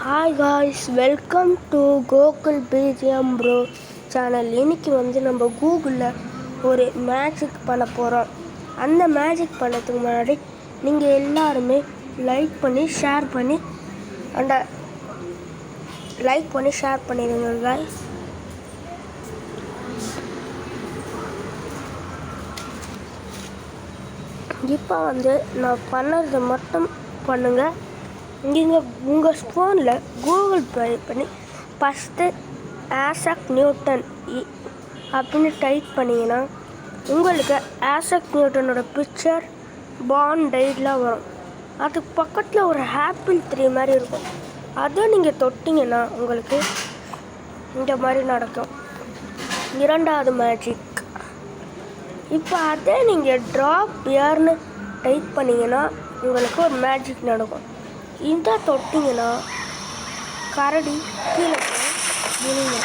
Hi guys, welcome to Gokul BGM bro channel. இன்றைக்கி நம்ம கூகுளில் ஒரு மேஜிக் பண்ண போகிறோம். அந்த மேஜிக் பண்ணதுக்கு முன்னாடி நீங்கள் எல்லாருமே லைக் பண்ணி ஷேர் பண்ணிடுங்க காய்ஸ். இப்போ நான் பண்ணுறது மட்டும் பண்ணுங்கள். நீங்கள் உங்கள் ஃபோனில் கூகுள் ப்ளே பண்ணி ஃபஸ்ட்டு ஆசக் நியூட்டன் அப்படின்னு டைப் பண்ணிங்கன்னா உங்களுக்கு ஆசக் நியூட்டனோட பிக்சர் பாண்டைட்லாம் வரும். அதுக்கு பக்கத்தில் ஒரு ஆப்பிள் ட்ரீ மாதிரி இருக்கும். அதை நீங்கள் தொட்டிங்கன்னா உங்களுக்கு இந்த மாதிரி நடக்கும். இரண்டாவது மேஜிக். இப்போ அதே நீங்கள் ட்ராப் ஏர்னு டைப் பண்ணிங்கன்னா உங்களுக்கு ஒரு மேஜிக் நடக்கும். இந்த தொட்டிங்கன்னா கரடி கீழே போய் விழுங்க.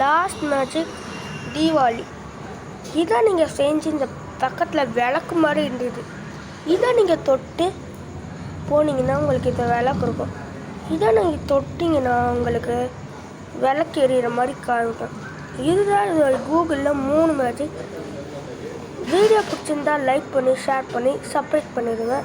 Last magic Deepavali. இதை நீங்கள் செஞ்சு இந்த பக்கத்தில் விளக்கு மாதிரி இருந்தது. இதை நீங்கள் தொட்டு போனீங்கன்னா உங்களுக்கு இந்த விளக்கு இருக்கும். இதை நீங்கள் தொட்டிங்கன்னா உங்களுக்கு விளக்கு எரியிற மாதிரி காமிக்கும். இதுதான் கூகுளில் 3 மேஜிக். வீடியோ பிடிச்சிருந்தால் லைக் பண்ணி ஷேர் பண்ணி சப்ஸ்கிரைப் பண்ணிடுங்க.